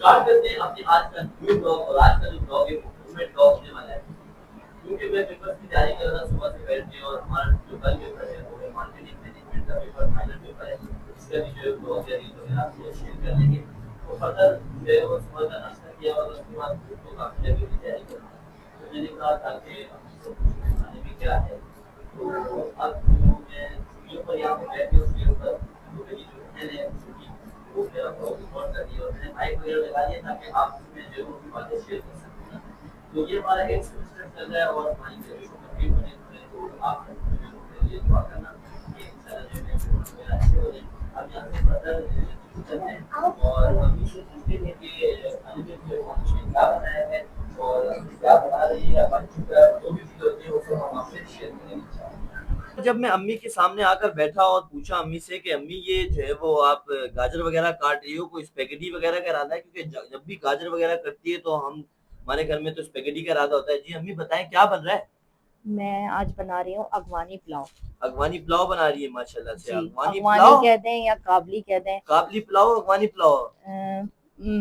बात करते हैं अपने आज का न्यू ब्लॉग और आज का जो ब्लॉग है वो मूवमेंट ब्लॉग होने वाला है। क्योंकि मैं पेपर की तैयारी कर रहा था सुबह से बैठ के और हमारा जो कल पेपर है वो है मार्केटिंग मैनेजमेंट का पेपर फाइनल पेपर है। इसका भी जो है ब्लॉग या रील वगैरह आपसे शेयर कर लेंगे। तो फर्दर जो है वो सुबह का नाश्ता किया और उसके बाद तो काफी लगी हुई तैयारी कर रहा था। तो मैंने कहा था कि खाने में क्या है। तो अब जो मैं वीडियो पर यहाँ पे बैठ के उसके ऊपर जो मेरी जो बहन है वो मेरा ब्लॉग रिकॉर्ड कर दिया और मैंने माइक वगैरह लगा दिया ताकि आप में जो है वो बातें शेयर कर सकते हैं। तो ये हमारा एक सेमेस्टर चल रहा है और हमारी ग्रेजुएशन कंप्लीट होने को है। तो आप मेरे लिए दुआ करना कि इंशाल्लाह जो है पेपर मेरा अच्छे हो जाए। अब यहाँ से फर्दर चलते हैं और अभी से पूछते हैं कि अभी जो है उन्होंने क्या बनाया है और क्या बना रही है हमारी जो भी चीज़ होती है वो सब हम आपसे शेयर करेंगे इंशाल्लाह। जब मैं अम्मी के सामने आकर बैठा और पूछा अम्मी से कि अम्मी ये जो है वो आप गाजर वगैरह काट रही हो कोई स्पेगेटी वगैरह का इरादा है क्योंकि जब भी गाजर वगैरह कटती है तो हम हमारे घर में तो स्पेगेटी का इरादा होता है। जी अम्मी बताएं क्या बन रहा है। मैं आज बना रही हूँ अगवानी पुलाव। अगवानी पुलाव बना रही है माशाल्लाह से। जी, अगवानी अगवानी पुलाव कह दें या काबली कह दें। काबली पुलाव अगवानी पुलाव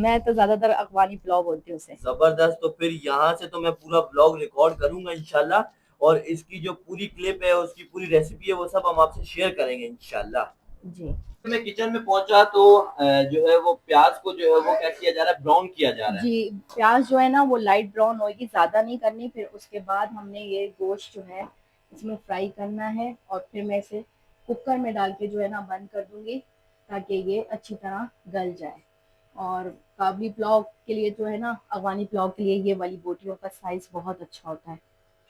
मैं तो ज्यादातर अगवानी पुलाव बोलती हूँ उसे। जबरदस्त। तो फिर यहाँ से तो मैं पूरा ब्लॉग रिकॉर्ड करूंगा इंशाल्लाह और इसकी जो पूरी क्लिप है उसकी पूरी रेसिपी है वो सब हम आपसे शेयर करेंगे इंशाल्लाह। जी मैं किचन में पहुंचा तो जो है वो प्याज को जो है वो क्या किया जा रहा है ब्राउन किया जा रहा है। जी, प्याज जो है ना वो लाइट ब्राउन होगी, ज्यादा नहीं करनी। फिर उसके बाद हमने ये गोश्त जो है इसमें फ्राई करना है और फिर मैं इसे कुकर में डाल के जो है ना बंद कर दूंगी ताकि ये अच्छी तरह गल जाए। और काबली पुलाव के लिए जो है ना, अफगानी पुलाव के लिए ये वाली बोटियों का साइज बहुत अच्छा होता है।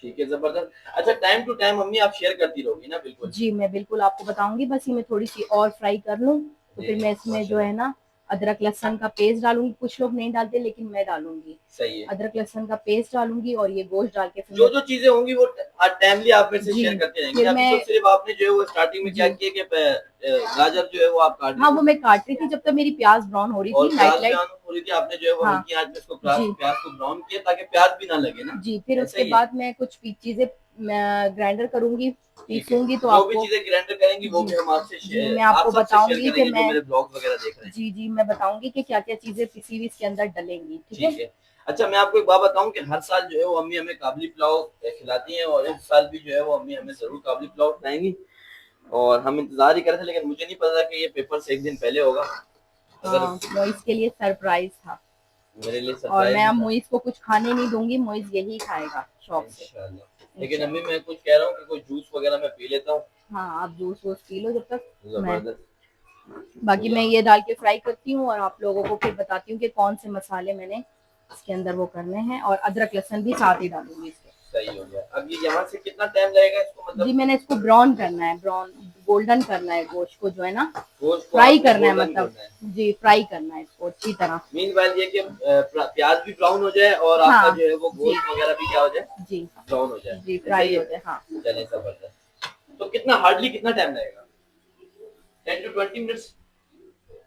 ठीक है जबरदस्त। अच्छा टाइम टू टाइम मम्मी आप शेयर करती रहोगी ना। बिल्कुल जी, मैं बिल्कुल आपको बताऊंगी। बस ये मैं थोड़ी सी और फ्राई कर लूँ तो जी फिर जी मैं इसमें जो है ना अदरक लहसुन का पेस्ट डालूंगी। कुछ लोग नहीं डालते लेकिन मैं डालूंगी। सही है। अदरक लहसुन का पेस्ट डालूंगी और ये गोश्त डाल के फिर जो मैं जो चीजें होंगी वो टाइमली आप मेरे से जी शेयर करते रहेंगे। फिर अभी मैं तो सिर्फ आपने जो है वो स्टार्टिंग में क्या जी किया कि गाजर जो है वो आप काट हाँ, रही वो थी मैं काट रही थी जब तक मेरी प्याज ब्राउन हो रही और थी लाइट प्याज लाइट। ब्राउन हो रही थी आपने जो है वो हाँ हल्की आंच में इसको जी प्याज को ब्राउन किया ताकि प्याज भी ना लगे ना। जी, फिर ऐसा उसके ही है। बाद मैं कुछ चीजें ग्राइंडर करूंगी, ठीक है। पीसूंगी तो जो भी आपको चीजें ग्राइंडर करेंगी वो जी भी हम आपसे जी मैं आप आपको सबसे शेयर बताऊंगी कि करेंगे जो मैं मेरे ब्लॉग वगैरह देख रहे हैं। जी जी मैं बताऊंगी कि क्या क्या चीजें पिसी हुई इसके अंदर डलेंगी। ठीक है। ठीक है। अच्छा मैं आपको एक बात बताऊं कि हर साल जो है वो अम्मी हमें काबली पुलाव खिलाती हैं और इस साल भी जो है वो अम्मी हमें जरूर काबली पुलाव खिलाएंगी और हम इंतजार ही कर रहे थे लेकिन मुझे नहीं पता था कि ये पेपर से एक दिन पहले होगा। अगर हाँ, मोइस के लिए सरप्राइज था मेरे लिए और सरप्राइज मैं ही अब था। मोइस को कुछ खाने नहीं दूंगी, मोइस यही खाएगा शौक से। इंशाल्लाह। लेकिन अम्मी इंशाल्लाह। मैं कुछ कह रहा हूँ कि कोई जूस वगैरह मैं पी लेता हूँ। हाँ, आप जूस वूस पी लो जब तक। मैं जबरदस्त। बाकी मैं ये डाल के फ्राई करती हूँ और आप लोगों को फिर बताती हूँ कि कौन से मसाले मैंने इसके अंदर वो करने हैं और अदरक लहसुन भी साथ ही डालूंगी इसके। सही हो गया। अब ये यहाँ से कितना टाइम लगेगा इसको जी, मतलब मैंने इसको ब्राउन करना है, ब्राउन गोल्डन करना है गोश्त को जो है ना, गोश्त को फ्राई आपने करना है गोल्डन मतलब। करना है। जी, फ्राई करना है इसको अच्छी तरह। मीनवाइल ये कि प्याज भी ब्राउन हो जाए और आपका हाँ जो है वो जी गोश्त वगैरह भी क्या हो जाए जी ब्राउन हो जाए। जी, ऐसा ही फ्राई है। हो जाए। हाँ चले जबरदस्त। तो कितना हार्डली कितना टाइम लगेगा 10 to 20 मिनट्स।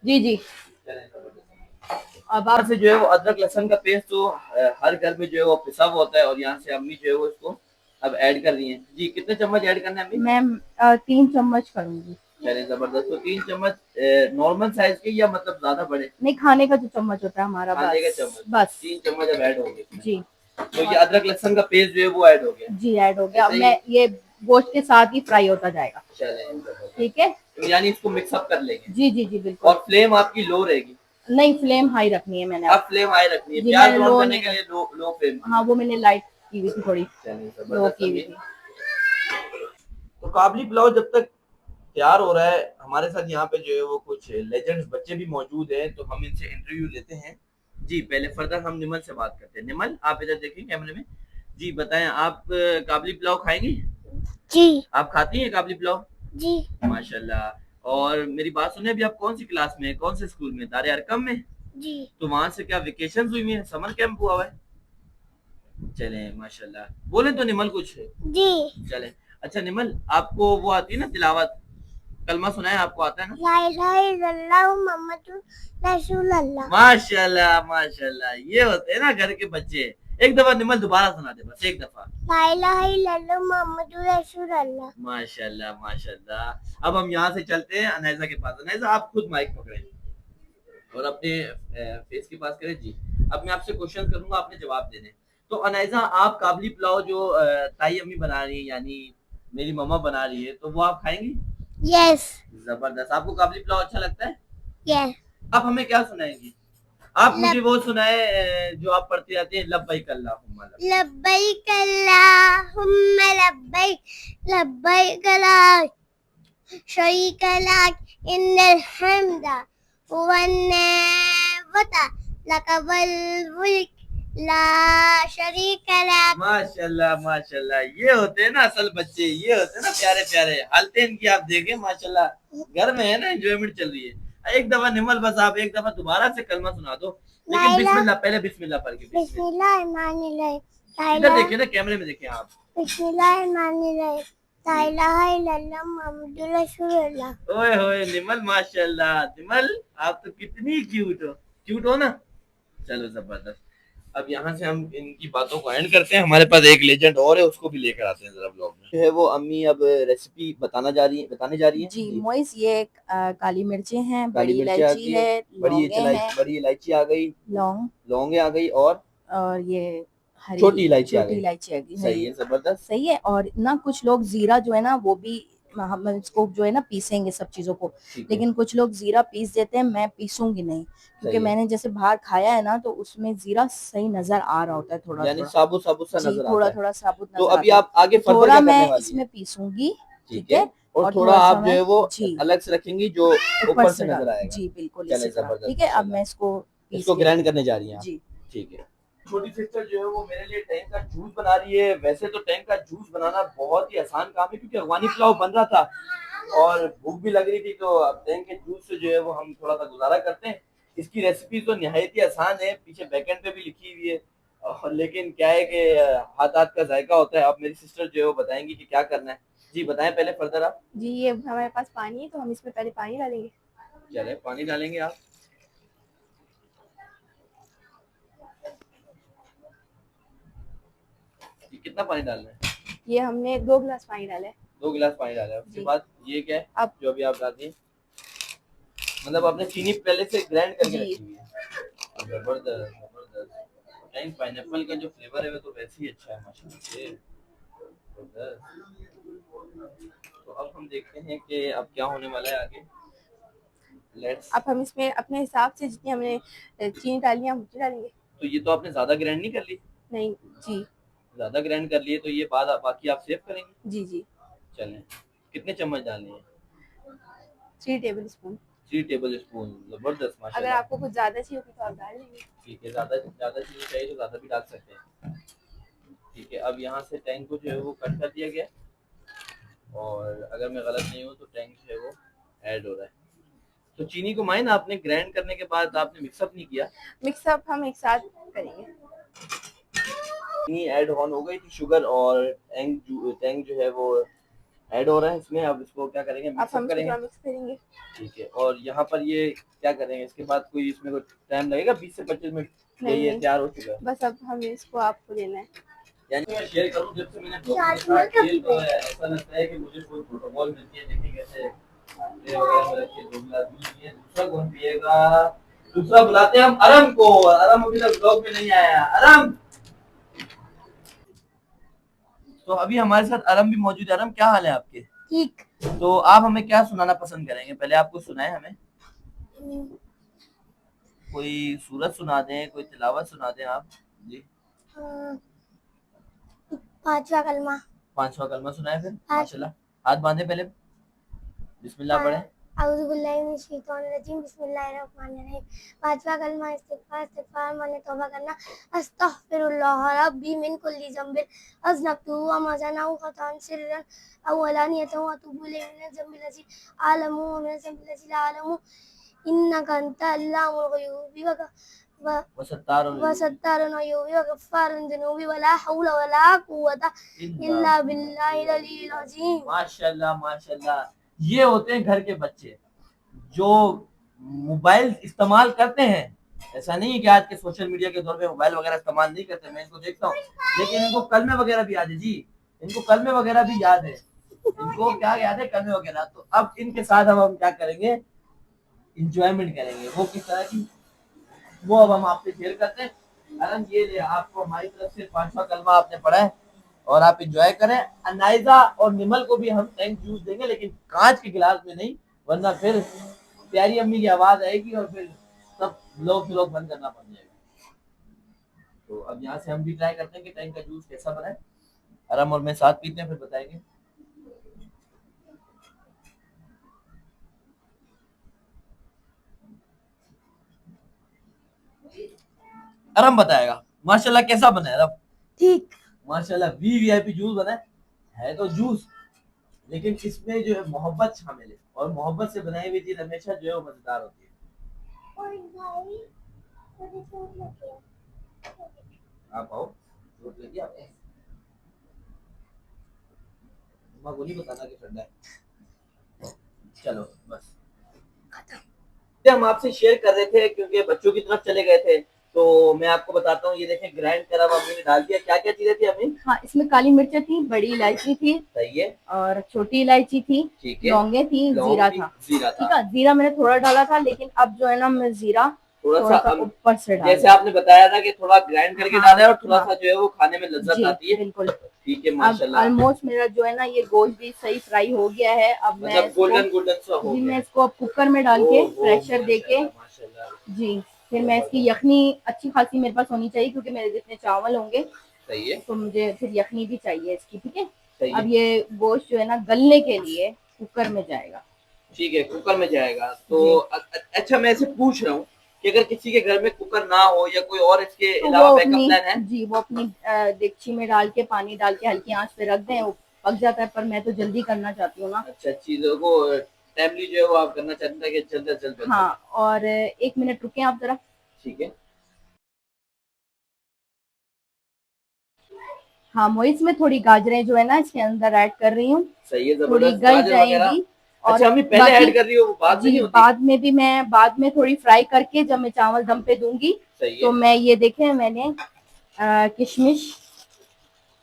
जी जी। चले जबरदस्त। अब यहाँ आप से जो है वो अदरक लहसुन का पेस्ट तो हर घर में जो है वो पिसा हुआ होता है और यहाँ से अम्मी जो है वो इसको अब ऐड कर रही हैं। जी कितने चम्मच ऐड करना है अम्मी। मैं 3 चम्मच करूंगी। चले जबरदस्त। तो 3 चम्मच नॉर्मल साइज के या मतलब ज्यादा बड़े नहीं, खाने का जो चम्मच होता है हमारा, खाने का बस चम्मच बस। 3 चम्मच अब ऐड होंगे इसमें। जी तो ये अदरक लहसुन का पेस्ट जो है वो ऐड हो गया। जी, ऐड हो गया। अब ऐसा ही मैं ये गोश्त के साथ ही फ्राई होता जाएगा। चले जबरदस्त। ठीक है। तो यानी इसको मिक्सअप कर लेंगे जी जी जी, बिल्कुल। और फ्लेम आपकी लो रहेगी। नहीं, फ्लेम हाई रखनी है मैंने। अब फ्लेम हाई रखनी है जी, प्याज मैंने ब्राउन लो करने नहीं के लिए रखी। Low flame. हाँ, वो मैंने लाइट की हुई थी थोड़ी, चलिए लो जबरदस्त की हुई अम्मी। थी। तो काबली पुलाव जब तक तैयार हो रहा है हमारे साथ यहाँ पे जो है वो कुछ लेजेंड्स बच्चे भी मौजूद हैं तो हम इनसे इंटरव्यू लेते हैं। जी पहले फर्दर हम निमल से बात करते हैं। निमल आप इधर देखिए कैमरे में। जी बताएं आप काबली पुलाव खाएंगी। जी आप खाती हैं काबली पुलाव। जी माशाल्लाह। और मेरी बात सुने अभी आप कौन सी क्लास में हैं कौन से स्कूल में दारे अरकम में। जी तो वहां से क्या वेकेशन हुई है समर कैंप हुआ हुआ है। चले माशाल्लाह। बोले तो निमल कुछ जी चले। अच्छा निमल आपको वो आती है ना तिलावत कलमा सुनाए आपको आता है ना। ला इलाहा इल्लल्लाह मुहम्मदुर रसूलुल्लाह। माशाल्लाह माशाल्लाह ये होते हैं ना घर के बच्चे। एक दफा निमल दोबारा सुना दे बस एक दफा। ला इलाहा इल्लल्लाह मुहम्मदुर रसूलुल्लाह। माशाल्लाह माशाल्लाह। अब हम यहाँ से चलते हैं अनैजा के पास। अनैजा आप खुद माइक पकड़े। और अपने फेस के पास करें जी। अब मैं आपसे क्वेश्चन करूंगा, आपने जवाब देने। तो अनायजा, आप काबली पुलाव जो ताई अम्मी बना रही है, यानी मेरी मम्मा बना रही है, तो वो आप खाएंगी? यस जबरदस्त। आपको काबली पुलाव अच्छा लगता है? यस आप हमें क्या सुनाएंगी? आप मुझे लब वो सुनाए जो आप पढ़ते जाते हैं, लब्बैक अल्लाहुम्मा लब्बैक। लब्बैक अल्लाहुम्मा लब्बैक लब्बैक ला शरीक लक इन्नल हम्दा वन निअमता लक वल मुल्क ला शरीक लक। माशाल्लाह माशाल्लाह, ये होते हैं ना असल बच्चे, ये होते हैं ना प्यारे प्यारे। हालते इनकी आप देखें माशाल्लाह, घर में है ना एंजॉयमेंट चल रही है। एक दफा निमल, बस आप एक दफा दोबारा से कलमा सुना दो, लेकिन लाइला बिस्मिल्लाह, पहले बिस्मिल्लाह पढ़ के। बिस्मिल्लाह। बिस्मिल्लाहिर्रहमानिर्रहीम इधर लाइला देखिए ना, कैमरे में देखें आप। बिस्मिल्लाहिर्रहमानिर्रहीम ला इलाहा इल्लल्लाह मुहम्मदुर रसूलुल्लाह। ओए होए निमल, माशाल्लाह निमल, आप तो कितनी क्यूट हो। क्यूट हो ना? चलो जबरदस्त। अब यहाँ से हम इनकी बातों को एंड करते हैं। हमारे पास एक लेजेंड और है, उसको भी लेकर आते हैं जरा ब्लॉग में। जो है वो अम्मी अब रेसिपी बताने जा रही है जी मोइस, ये काली मिर्चें हैं, काली बड़ी मिर्ची आ इलायची गई है, है, लौंगे हैं, बड़ी इलायची आ गई, लौंग, लौंगे आ गई, और ये हरी छोटी इलायची आ छोटी गई। इलायची आ गई, सही हरी। है, जबरदस्त। सही है। और ना कुछ लोग जीरा जो है ना वो भी, हम इसको जो है ना पीसेंगे सब चीजों को, ठीक है, लेकिन कुछ लोग जीरा पीस देते हैं, मैं पीसूंगी नहीं, क्योंकि सही है। मैंने जैसे बाहर खाया है ना तो उसमें जीरा सही नजर आ रहा होता है, थोड़ा यानी थोड़ा। साबुत साबुत सा जी, नजर थोड़ा आता है। थोड़ा साबुत तो नजर अभी आता है। आप आगे तो फर्दर थोड़ा क्या करने मैं वाली है? इसमें पीसूंगी, ठीक ठीक है। है। और और थोड़ा थोड़ा सा आप जो मैं है वो जी अलग से रखेंगी, जो ऊपर ऊपर से से डाल, नजर आएगा। जी बिल्कुल चले इसी तरह, जबरदस्त, ठीक है। अब माशाल्लाह। मैं इसको पीस इसको के ग्राइंड करने जा रही हैं आप? जी। ठीक है। छोटी सिस्टर जो है वो मेरे लिए टैंक का जूस बना रही है। वैसे तो टैंक का जूस बनाना बहुत ही आसान काम है, क्योंकि अफगानी पुलाव बन रहा था और भूख भी लग रही थी, तो अब टैंक के जूस से जो है वो हम थोड़ा सा गुजारा करते हैं। इसकी रेसिपी तो निहायत ही आसान है, पीछे बैकेंड पे भी लिखी हुई है। लेकिन क्या है कि हाथ हाथ का जायका होता है। अब मेरी सिस्टर जो है वो बताएंगी कि क्या करना है। जी बताएं पहले फर्दर आप। जी, ये हमारे पास पानी है, तो हम इसमें पहले पानी डालेंगे। चले पानी डालेंगे आप। ये कितना पानी डालना है? ये हमने 2 गिलास पानी डाला है। 2 गिलास पानी डाला है। उसके जी। बाद ये क्या है अब जो अभी आप डालती हैं? मतलब आपने चीनी पहले से ग्राइंड करके जी रखी हुई है। जबरदस्त जबरदस्त। टैंक पाइनएप्पल का जो फ्लेवर है वो तो वैसे ही अच्छा है माशाल्लाह से। जबरदस्त। तो अब हम देखते हैं कि अब क्या होने वाला है आगे। लेट्स। अब हम इसमें अपने हिसाब से जितनी हमने चीनी डाली है हम उतनी डालेंगे। तो ये तो आपने ज्यादा ग्राइंड नहीं कर ली? नहीं जी। ज्यादा ग्राइंड कर लिए तो ये बाद बाकी आप सेव करेंगे? जी जी। चलें। कितने चम्मच डालने हैं? 3 टेबल स्पून। 3 table spoon. जबरदस्त अगर माशाल्लाह। आपको कुछ ज्यादा चाहिए होगी तो आप डाल लेंगे। ठीक है, ज्यादा ज्यादा चीजें चाहिए तो ज्यादा भी डाल सकते हैं। ठीक है। अब यहाँ से टैंक को जो है वो कट कर दिया गया, और अगर मैं गलत नहीं हूँ तो टैंक जो है वो ऐड हो रहा है। तो चीनी को माइन आपने ग्राइंड करने के बाद आपने मिक्सअप नहीं किया? मिक्सअप हम एक साथ करेंगे। चीनी ऐड ऑन हो गई थी, शुगर और टैंक जो है वो ऐड हो रहा है इसमें। अब इसको क्या करेंगे? अब मिक्सअप हम इसको करेंगे। थोड़ा मिक्स करेंगे। ठीक है। और यहाँ पर ये क्या करेंगे इसके बाद? कोई इसमें कोई टाइम लगेगा? 20 से 25 मिनट? नहीं ये नहीं, तैयार हो चुका है? बस अब हम इसको आपको देना है। यानी मैं शेयर करूं, जब से मैंने ब्लॉगिंग स्टार्ट की तो ऐसा लगता है कि मुझे कोई प्रोटोकॉल मिलती है। देखिए कैसे ये वगैरह में रखे 2 गिलास दूध पिए। दूसरा कौन पिएगा? दूसरा बुलाते हैं हम अरम को। अरम अभी तक ब्लॉग में नहीं आया। अरम। तो अभी हमारे साथ अरम भी मौजूद है। अरम, क्या हाल है आपके? ठीक। तो आप हमें क्या सुनाना पसंद करेंगे? पहले आपको सुनाए हमें कोई सूरत सुना दें, कोई तिलावत सुना दें आप। जी। पांचवा कलमा। 5वां कलमा सुनाए फिर। आज माशाल्लाह। हाथ बांधे पहले, बिस्मिल्लाह पढ़े। औज़ु बिल्लाहि मिनश शैतानिर रजीम बिस्मिल्लाहिर्रहमानिर रहीम। पांचवा कलमा इस्तिगफार। इस्तिगफार माने तौबा करना। अस्तगफिरुल्लाह रब्बी मिन कुल्ली ज़ंबिन अज़नबतु व मा ज़नऊ ख़तान सिर्रन अव अलानियतन व अतूबु इलैहि मिनज़ ज़ंबिल लज़ी अअलमु व मिनज़ ज़ंबिल लज़ी ला अअलमु इन्नका अंता अल्लामुल ग़ुयूबि वसत्तारुन अय्यूबी व गफ़्फ़ारुन ज़ुनूबी वला हौला वला कुव्वता इल्ला बिल्लाहिल अलिय्यिल अज़ीम। माशाल्लाह माशाल्लाह। ये होते हैं घर के बच्चे जो मोबाइल इस्तेमाल करते हैं। ऐसा नहीं है कि आज के सोशल मीडिया के दौर में मोबाइल वगैरह इस्तेमाल नहीं करते, मैं इनको देखता हूँ, लेकिन इनको कलमे वगैरह भी याद है। जी, इनको कलमे वगैरह भी याद है। इनको क्या याद है? कलमे वगैरह। तो अब इनके साथ हम क्या करेंगे? इंजॉयमेंट करेंगे। वो किस तरह की, वो अब हम आपसे शेयर करते हैं। अरन ये ले, आपको हमारी तरफ से 5वां कलमा आपने पढ़ा है और आप इंजॉय करें। अनाइजा और निमल को भी हम टैंक जूस देंगे, लेकिन कांच के गिलास में नहीं, वरना फिर प्यारी अम्मी की आवाज आएगी और फिर सब लोग बंद करना पड़ जाएगा। तो अब यहाँ से हम भी ट्राई करते हैं कि टैंक का जूस कैसा बना है। अरम और मैं साथ पीते हैं, फिर बताएंगे। अरम बताएगा माशाल्लाह कैसा बना है। अरम ठीक। माशाल्लाह वीवीआईपी जूस बना है तो जूस, लेकिन इसमें जो है मोहब्बत शामिल है, और मोहब्बत से बनाई हुई चीज हमेशा जो है वो मजेदार होती है। आप आओ, चोट लगी आपको? माँ को नहीं बताना कि ठंडा है। चलो बस, हम आपसे शेयर कर रहे थे क्योंकि बच्चों की तरफ चले गए थे, तो मैं आपको बताता हूँ। ये देखें ग्राइंड करा हुआ हमने डाल दिया। क्या क्या चीजें थी अम्मी? हाँ, इसमें काली मिर्चें थी, बड़ी इलायची थी, सही है, और छोटी इलायची थी, ठीक है, लौंगे थी, लौंग जीरा थी, था। जीरा ठीक था, है, जीरा मैंने थोड़ा डाला था, लेकिन अब जो है ना मैं जीरा थोड़ा थोड़ा सा सा ऊपर से डाल जैसे दूँ। आपने बताया था कि थोड़ा ग्राइंड करके हाँ, डाला है और थोड़ा हाँ, सा जो है वो खाने में लज्जत जी आती है। बिल्कुल। ठीक है अब माशाल्लाह, ऑलमोस्ट मेरा जो है ना ये गोश्त भी सही फ्राई हो गया है। अब मैं मतलब इसको, गोल्डन गोल्डन सा हो जी गया मैं है। इसको अब कुकर में डाल के ओहो, प्रेशर दे के, माशाल्लाह माशाल्लाह, जी फिर मैं इसकी यखनी अच्छी खासी मेरे पास होनी चाहिए, क्योंकि मेरे जितने चावल होंगे सही है, तो मुझे फिर यखनी भी चाहिए इसकी। ठीक है, सही अब है, ये गोश्त जो है ना गलने के लिए कुकर में जाएगा। ठीक है, कुकर में जाएगा। तो जी, अच्छा मैं इसे पूछ रहा हूँ कि अगर किसी के घर में कुकर ना हो या कोई और इसके तो वो अलावा बैकअप अपनी, प्लान है? जी वो अपनी देगची में डाल के पानी डाल के हल्की आंच पे रख दें, वो पक जाता है। पर मैं तो जल्दी करना चाहती हूँ ना। अच्छा, चीजों को टाइमली जो है वो आप करना चाहते हैं कि जल्द से जल्द बन हाँ, सके। और 1 मिनट रुके आप जरा। ठीक है, हाँ, मैं इसमें थोड़ी गाजरें जो है ना इसके अंदर ऐड कर रही हूँ, सही है, थोड़ी जबरदस्त। गल गाजर वगैरह जाएंगी। और अच्छा अम्मी पहले बाकी, ऐड कर रही हो, वो बाद में जी नहीं होती? बाद में भी, मैं बाद में थोड़ी फ्राई करके जब मैं चावल दम पे दूंगी, सही तो है, मैं ये देखें मैंने किशमिश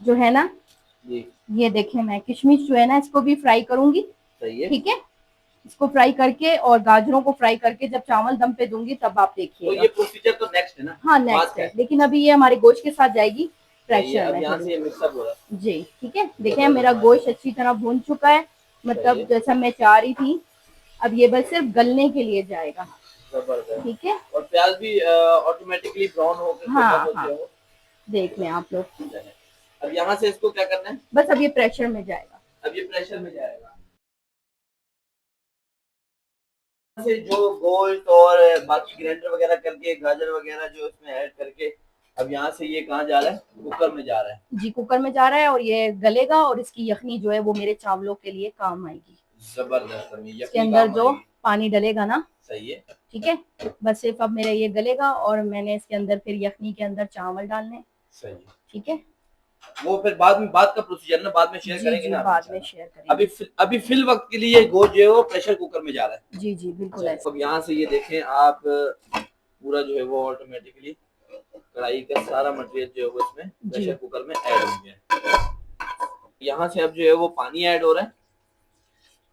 जो है ना, जी ये देखें मैं किशमिश जो है ना इसको भी फ्राई करूंगी। सही है। ठीक है, इसको फ्राई करके और गाजरों को फ्राई करके जब चावल दम पे दूंगी तब आप तो देखिएगा। ये प्रोसीजर तो नेक्स्ट है ना, हाँ बाद नेक्स्ट का है, है। लेकिन अभी ये हमारे गोश्त के साथ जाएगी सही है, प्रेशर अब में यहाँ थोड़ी। से ये मिक्सअप हो रहा है। जी ठीक है, देखें मेरा गोश्त अच्छी तरह भून चुका है, सही मतलब है, जैसा मैं चाह रही थी। अब ये बस सिर्फ गलने के लिए जाएगा। जबरदस्त। ठीक है, और प्याज भी ऑटोमेटिकली ब्राउन होकर के बंद हाँ हो हाँ, गया हो। देख लें आप लोग। अब यहाँ से इसको क्या करना है? बस अब ये प्रेशर में जाएगा। अब ये प्रेशर में जाएगा। से जो गोश्त और बाकी ग्राइंडर वगैरह करके गाजर वगैरह जो इसमें ऐड करके, अब यहाँ से ये कहाँ जा रहा है? कुकर में जा रहा है। जी कुकर में जा रहा है, और ये गलेगा और इसकी यखनी जो है वो मेरे चावलों के लिए काम आएगी। जबरदस्त अम्मी, इसके यकीन अंदर काम जो आएगी। पानी डलेगा ना, सही है, ठीक है, बस सिर्फ अब मेरा ये गलेगा और मैंने इसके अंदर फिर यखनी के अंदर चावल डालने। सही है। ठीक है, वो फिर बाद में, बाद का प्रोसीजर ना बाद में शेयर जी करेंगे जी ना बाद में इंशाल्लाह। शेयर करेंगे। अभी फिल वक्त के लिए गोश्त जो है वो प्रेशर कुकर में जा रहा है। जी जी बिल्कुल ऐसा। अब यहाँ से ये देखें आप, पूरा जो है वो ऑटोमेटिकली कढ़ाई का सारा मटेरियल जो है वो इसमें जी प्रेशर कुकर में ऐड हो गया। यहाँ से अब जो है वो पानी ऐड हो रहा है।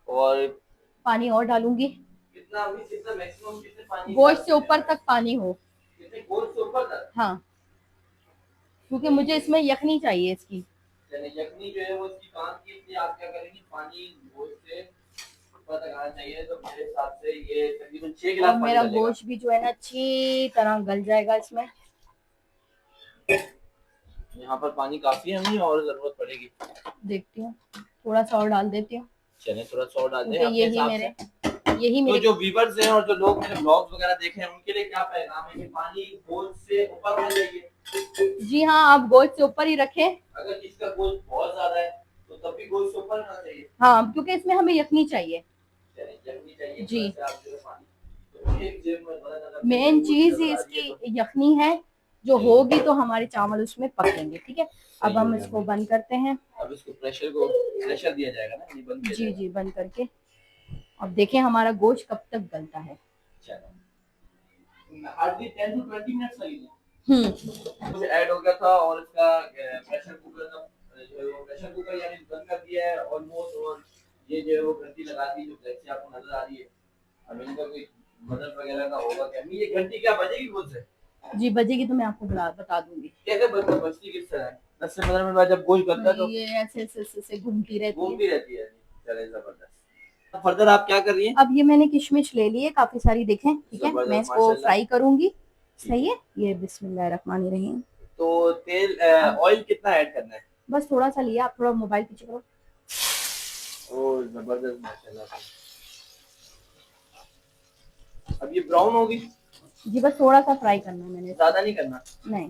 और पानी और डालूंगी, कितना अभी, कितना मैक्सिमम कितने पानी? गोश्त से ऊपर तक पानी हो। कितने गोश्त से ऊपर तक? हाँ, क्योंकि मुझे इसमें यखनी चाहिए इसकी। यानी यखनी जो है वो इसकी काम की, इसलिए आप क्या करेंगे, पानी गोश्त से ऊपर तक आना चाहिए। तो मेरे हिसाब से ये तकरीबन 6 और गिलास पानी मेरा डलेगा। गोश्त भी जो है ना अच्छी तरह गल जाएगा इसमें। यहाँ पर पानी काफी है, हमें और जरूरत पड़ेगी। देखती हूँ, थोड़ा सा और डाल देती हूँ, चले थोड़ा सा और डाल दें क्योंकि अपने यही हिसाब मेरे, से। यही तो मेरे, जो व्यूवर्स हैं और जो लोग मेरे ब्लॉग्स वगैरह देख रहे हैं उनके लिए क्या पैगाम है कि पानी गोश्त से ऊपर होना चाहिए? जी हाँ, आप गोश्त से ऊपर ही रखें। अगर किसका गोश्त बहुत ज्यादा है तो तब भी गोश्त से ऊपर होना चाहिए। हाँ, क्योंकि इसमें हमें यखनी चाहिए। चलिए, यखनी चाहिए जी, तो आप जो है पानी, तो एक जेब में बड़ा ज्यादा मेन गोश्त चीज नजर ही आ रही है इसकी यखनी है, जो सही है। होगी तो हमारे चावल उसमें पकेंगे। ठीक है, सही अब हो हम गया इसको भाई। बंद करते हैं। अब इसको प्रेशर दिया जाएगा ना, ये बंद किया जी जाएगा। जी बंद करके, अब देखें हमारा गोश्त कब तक गलता है। चलो, हार्डली 10 to 20 मिनट्स लगेंगे। हम्म, कुछ ऐड हो गया था और इसका प्रेशर कुकर का जो है वो प्रेशर कुकर यानी बंद कर दिया है ऑलमोस्ट। और ये जो है वो घंटी लगा दी जो जैसे आपको नजर आ रही है। अब इनका कोई मदद वगैरह का होगा क्या? ये घंटी क्या बजेगी खुद से? जी बजेगी तो मैं आपको बता दूंगी। कैसे बजती किस तरह है? 10 से 15 मिनट बाद जब गोश्त बनता है तो ये ऐसे घूमती रहती है। घूमती रहती है। चले जबरदस्त। फर्दर आप क्या कर रही हैं? अब ये मैंने किशमिश ले ली है काफी सारी, देखें ठीक है। जबरदस्त, मैं इसको माशाल्लाह। फ्राई करूंगी। सही है। ये बिस्मिल्लाहिर्रहमानिर्रहीम। तो तेल ऑयल कितना ऐड करना है? बस थोड़ा सा लिया। आप थोड़ा मोबाइल पीछे करो। ओ जबरदस्त, माशाल्लाह। अब ये ब्राउन होगी? जी बस थोड़ा सा फ्राई करना है मैंने। ज्यादा नहीं करना? नहीं।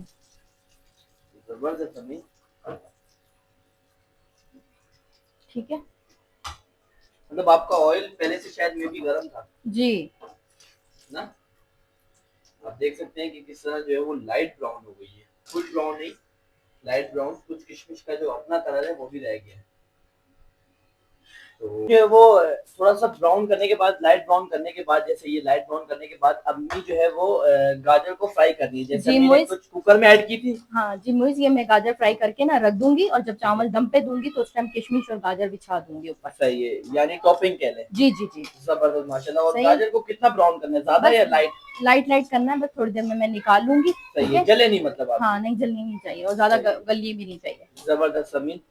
जबरदस्त अम्मी। ठीक है। मतलब आपका ऑयल पहले से शायद में भी गर्म था जी। ना? आप देख सकते हैं कि किस तरह जो है वो लाइट ब्राउन हो गई है। फुल ब्राउन नहीं, लाइट ब्राउन। कुछ किशमिश का जो अपना कलर है वो भी रह गया है। तो ये वो थोड़ा सा ब्राउन करने के बाद, लाइट ब्राउन करने के बाद, जैसे ये लाइट ब्राउन करने के बाद अम्मी जो है वो गाजर को फ्राई कर रही है, जैसे जी, अम्मी ने कुछ कुकर में ऐड की थी। हाँ जी मुइज, ये मैं गाजर फ्राई करके ना रख दूंगी और जब चावल दम पे दूंगी तो उस टाइम किशमिश और गाजर बिछा दूंगी ऊपर। सही है, यानी टॉपिंग कह लें। जी जी जी। जबरदस्त माशाल्लाह। और सही। गाजर को कितना ब्राउन करना है, ज्यादा या लाइट? लाइट लाइट करना है, बस थोड़ी देर में मैं निकाल लूंगी। सही है, जले नहीं मतलब आप? हाँ नहीं जलनी नहीं चाहिए और ज्यादा सही। गलनी भी नहीं चाहिए। जबरदस्त अम्मी।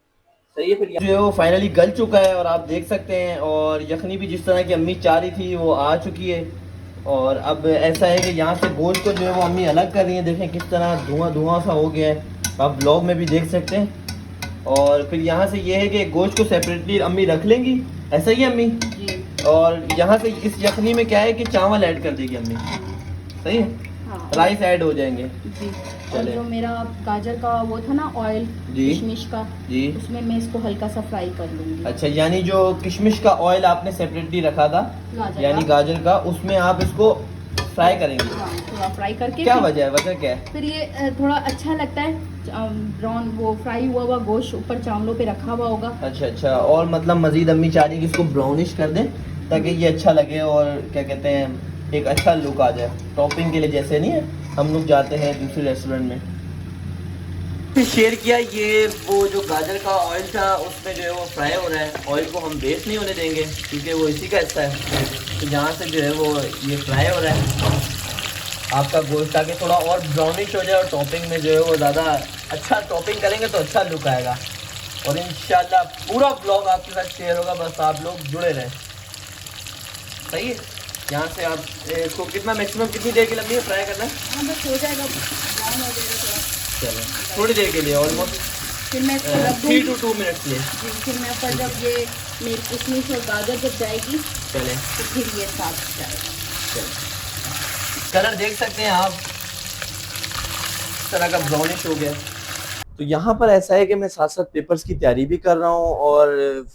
सही है। फिर जो है वो फाइनली गल चुका है और आप देख सकते हैं, और यखनी भी जिस तरह की अम्मी चाह रही थी वो आ चुकी है। और अब ऐसा है कि यहाँ से गोश्त को जो है वो अम्मी अलग कर रही है। देखें किस तरह धुआं धुआं सा हो गया है, आप ब्लॉग में भी देख सकते हैं। और फिर यहाँ से ये है कि गोश्त को सेपरेटली अम्मी रख लेंगी, ऐसा ही है अम्मी? जी। और यहाँ से इस यखनी में क्या है कि चावल ऐड कर देगी अम्मी, सही है? हाँ। राइस ऐड हो जाएंगे। जी। और चले। जो मेरा गाजर का वो था ना ऑयल जी। किशमिश का, जी। उसमें मैं इसको हल्का सा फ्राई कर लूंगी। अच्छा, यानी जो किशमिश का ऑयल आपने सेपरेटली रखा था, यानी गाजर का, उसमें आप इसको फ्राई करेंगे? हाँ, थोड़ा फ्राई करके। क्या वजह है, वजह क्या है? फिर ये थोड़ा अच्छा लगता है, ब्राउन वो फ्राई हुआ हुआ गोश्त ऊपर चावलों पे रखा हुआ होगा। अच्छा अच्छा। और मतलब मजीद अम्मी चाह रही है कि इसको ब्राउनिश कर दें ताकि ये अच्छा लगे और क्या कहते हैं एक अच्छा लुक आ जाए टॉपिंग के लिए, जैसे नहीं है हम लोग जाते हैं दूसरे रेस्टोरेंट में। शेयर किया ये वो जो गाजर का ऑयल था उसमें जो है वो फ्राई हो रहा है। ऑयल को हम वेस्ट नहीं होने देंगे क्योंकि वो इसी का हिस्सा है। तो यहाँ से जो है वो ये फ्राई हो रहा है आपका गोश्त, ताकि थोड़ा और ब्राउनिश हो जाए और टॉपिंग में जो है वो ज़्यादा अच्छा टॉपिंग करेंगे तो अच्छा लुक आएगा। और इंशाल्लाह पूरा ब्लॉग आपके साथ शेयर होगा, बस आप लोग जुड़े रहें। सही है। यहाँ से आप इसको कितना मैक्सिमम कितनी देर के लिए फ्राई करना है? हाँ बस हो जाएगा, ब्राउन हो जाएगा थोड़ा। चलो थोड़ी देर के लिए, ऑलमोस्ट फिर मैं इसको रख 3 दूंगी। to 2 मिनट्स लिए। जी, फिर मैं ऊपर जब ये मेरी किशमिश और गाजर जब जाएगी चले। तो फिर ये साथ जाएगा। कलर देख सकते हैं आप, इस तरह का ब्राउनिश हो गया। तो यहाँ पर ऐसा है कि मैं साथ साथ पेपर्स की तैयारी भी कर रहा हूँ और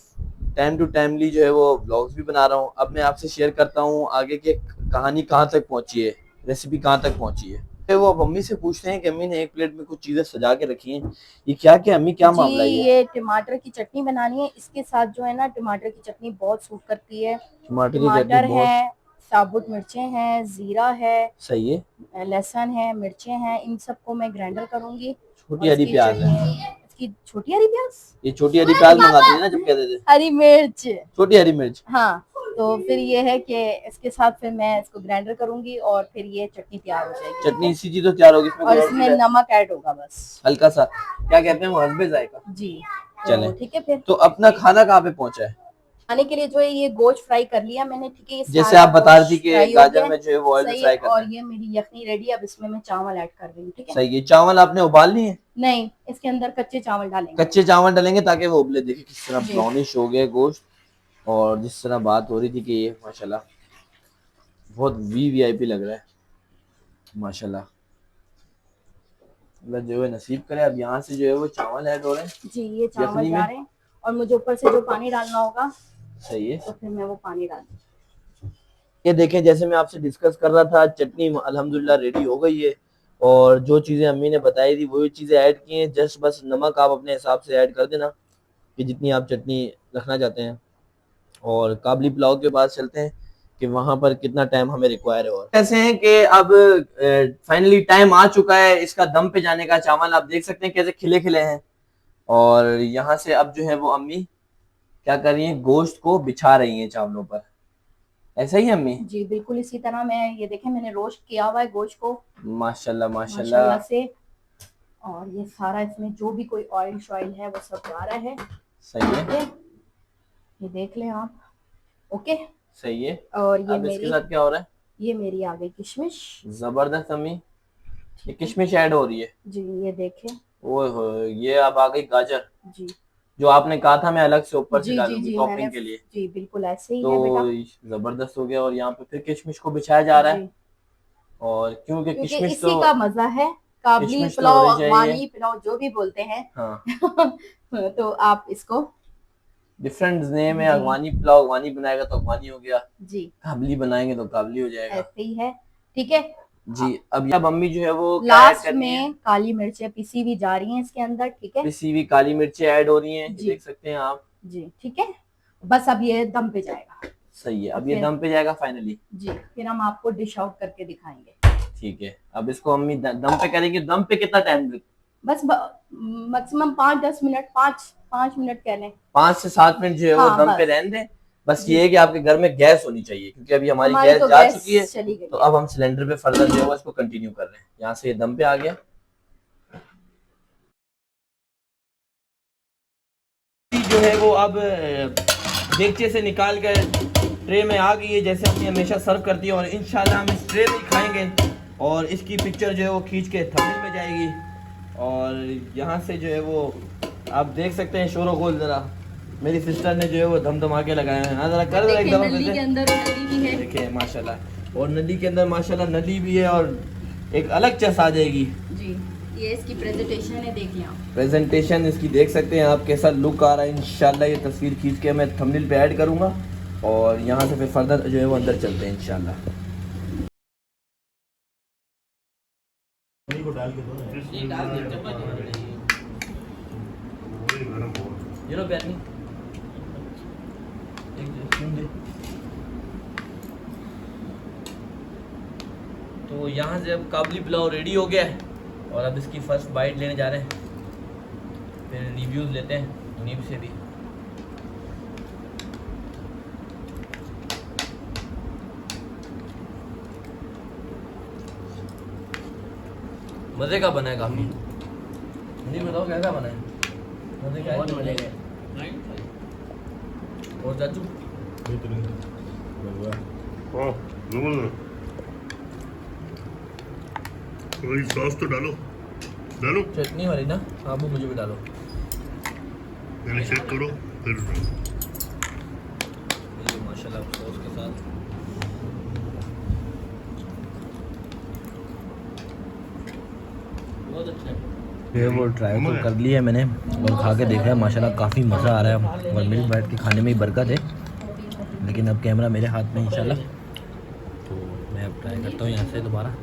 टाइम टू टाइमली जो है वो व्लॉग्स भी बना रहा हूँ। अब मैं आपसे शेयर करता हूँ आगे की कहानी कहाँ तक पहुँची है, रेसिपी कहाँ तक पहुँची है। वो अब अम्मी से पूछते हैं कि अम्मी ने एक प्लेट में कुछ चीजें सजा के रखी हैं, ये क्या क्या अम्मी, क्या मामला है? ये टमाटर की चटनी बनानी है। इसके साथ जो है ना टमाटर की चटनी बहुत सूट करती है। टमाटर है, साबुत मिर्चें हैं, जीरा है, सही है, लहसुन है, मिर्चें हैं, इन सबको मैं ग्राइंडर करूंगी। छोटी हरी प्याज है, इसकी छोटी हरी प्याज, ये छोटी हरी प्याज मंगाते हैं ना जब कहते थे, हरी मिर्च, छोटी हरी मिर्च। हाँ। तो फिर ये है कि इसके साथ फिर मैं इसको ग्राइंडर करूंगी और फिर ये चटनी तैयार हो जाएगी। चटनी इसी चीज तो तैयार होगी, और इसमें नमक ऐड होगा बस हल्का सा, क्या कहते हैं वो, हस्बे जायका। जी चले ठीक है। फिर तो अपना खाना कहाँ पे पहुंचा है? खाने के लिए जो है ये गोश्त फ्राई कर लिया मैंने, ठीक है। जैसे आप बता रही थी कि गाजर में जो है वो ऑयल में फ्राई करना है। और ये मेरी यखनी रेडी है, अब इसमें मैं चावल ऐड कर रही हूँ, ठीक है। सही है। चावल आपने उबाल लिए? नहीं, इसके अंदर कच्चे चावल डालेंगे। कच्चे चावल डालेंगे ताकि वो उबले। देखिए किस तरह जी। ब्राउनिश हो गया गोश्त, और जिस तरह बात हो रही थी कि ये माशाल्लाह बहुत वीआईपी लग रहा है माशाल्लाह। अल्लाह जो है नसीब करे। अब यहाँ से जो है वो चावल ऐड हो रहे हैं। जी, ये चावल जा रहे हैं और मुझे ऊपर से जो पानी डालना होगा, सही है, तो फिर मैं वो पानी डाल दूँ। ये देखें जैसे मैं आपसे डिस्कस कर रहा था, चटनी अल्हम्दुलिल्लाह रेडी हो गई है और जो चीज़ें अम्मी ने बताई थी वही चीज़ें ऐड की हैं। जस्ट बस नमक आप अपने हिसाब से ऐड कर देना कि जितनी आप चटनी रखना चाहते हैं। और काबली पुलाव के पास चलते हैं कि वहाँ पर कितना टाइम हमें रिक्वायर है। और ऐसे हैं कि अब फाइनली टाइम आ चुका है इसका दम पे जाने का। चावल आप देख सकते हैं कैसे खिले खिले हैं, और यहाँ से अब जो है वो अम्मी क्या कर रही हैं, गोश्त को बिछा रही हैं चावलों पर, ऐसा ही है अम्मी? जी बिल्कुल इसी तरह। मैं ये देखें मैंने रोस्ट किया हुआ है गोश्त को माशाल्लाह माशाल्लाह माशाल्लाह। से, और ये सारा इसमें जो भी कोई ऑयल शॉइल है वो सब जा रहा है। सही है, ठीक है, ये देख लें आप। ओके, सही है। और ये अब इसके मेरी साथ क्या हो रहा है? ये मेरी आ गई किशमिश। जबरदस्त अम्मी, ये किशमिश ऐड हो रही है। जी ये देखें। ओए होए, ये अब आ गई गाजर, जी जो आपने कहा था मैं अलग से ऊपर से जी जी डालूंगी जी टॉपिंग के लिए। जी बिल्कुल ऐसे ही है तो बेटा। जबरदस्त हो गया। और यहाँ पे फिर किशमिश को बिछाया जा रहा है, जी, और क्योंकि क्योंकि किशमिश इसी तो का मजा है। काबली किशमिश तो पुलाव, होनी चाहिए। अफगानी पुलाव जो भी बोलते हैं। हाँ, तो आप इसको डिफरेंट नेम है। जी अगवानी पुलाव, अगवानी बनाएगा तो अगवानी हो गया, जी काबली बनाएंगे तो काबली हो जाएगा। ऐसे ही है। ठीक है, जी अब अम्मी जो है वो क्या ऐड लास्ट करनी है? में काली मिर्चें पिसी हुई जा रही हैं इसके अंदर। ठीक है पिसी हुई काली मिर्चें ऐड हो रही हैं, जी। देख सकते हैं आप। जी ठीक है, बस अब ये दम पे जाएगा। सही है, अब ये फिर- दम पे जाएगा फाइनली। जी फिर हम आपको डिश आउट करके दिखाएंगे। ठीक है, अब इसको अम्मी दम पे करेंगे। दम पे कितना टाइम? बस मैक्सिमम 5-10 मिनट, 5 मिनट कह लें। 5 से 7 मिनट जो है वो हाँ, दम बस। पे रहने दें। बस जी। ये है कि आपके घर में गैस होनी चाहिए, क्योंकि अभी हमारी हमारी गैस तो जा गैस चुकी है। चली गई तो अब हम सिलेंडर पे फर्दर जो है इसको कंटिन्यू कर रहे हैं। यहाँ से ये दम पे आ गया। जो है वो अब देगचे से निकाल कर ट्रे में आ गई है, जैसे हम हमेशा सर्व करती है। और इंशाल्लाह हम इस ट्रे में खाएंगे, और इसकी पिक्चर जो है वो खींच के थंबनेल में जाएगी। और यहाँ से जो है वो आप देख सकते हैं, शोर गोल जरा मेरी सिस्टर ने जो है वो धम के लगाए हैं। हाँ जरा कर दो एक दफा नली के अंदर नली भी है। देखिए माशाल्लाह, और नली के अंदर माशाल्लाह नली भी है, और एक अलग चस आ जाएगी। जी ये इसकी प्रेजेंटेशन है, देखिए आप। प्रेजेंटेशन इसकी देख सकते हैं आप, कैसा लुक आ रहा है। इंशाल्लाह ये तस्वीर खींच के मैं थंबनेल पे ऐड करूँगा, और यहाँ से फिर फर्दर जो है वो अंदर चलते हैं इंशाल्लाह। तो यहाँ से अब काबली पुलाव रेडी हो गया है, और अब इसकी फर्स्ट बाइट लेने जा रहे हैं, फिर रिव्यूज़ लेते हैं मुनीब से भी। मज़े का बना है काफ़ी। मुनीब बताओ कैसा बना है? मज़े का बहुत मजे है। और चाचू थोड़ी सॉस तो डालो, डालो चटनी वाली ना? हाँ वो मुझे भी डालो। पहले चेक करो फिर ये माशाल्लाह सॉस के साथ बहुत अच्छा है। वो ट्राई तो कर लिया है मैंने, और खा के देखा है, माशाल्लाह काफ़ी मज़ा आ रहा है। और मिल बैठ के खाने में ही बरकत है, लेकिन अब कैमरा मेरे हाथ में इंशाल्लाह, तो मैं अब ट्राई करता हूँ यहाँ से दोबारा।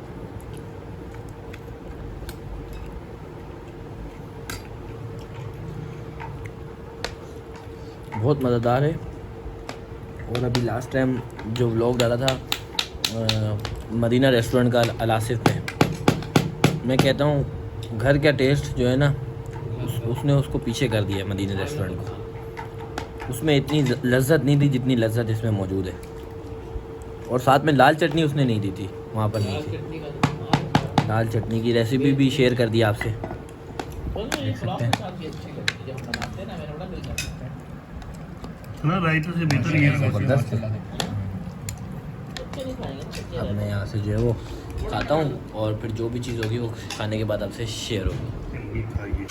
बहुत मज़ेदार है। और अभी लास्ट टाइम जो व्लॉग डाला था मदीना रेस्टोरेंट का अलासिफ पे, मैं कहता हूँ घर का टेस्ट जो है ना उसने उसको पीछे कर दिया है मदीना रेस्टोरेंट को। उसमें इतनी लज्जत नहीं थी जितनी लज्जत इसमें मौजूद है, और साथ में लाल चटनी उसने नहीं दी थी, वहाँ पर नहीं थी। लाल चटनी की रेसिपी भी शेयर कर दी आपसे, देख सकते हैं। ना रायते से भीतर ये ज़बरदस्त है। अब मैं यहाँ से जो है वो खाता हूँ, और फिर जो भी चीज़ होगी वो खाने के बाद आपसे शेयर होगी। खाइए।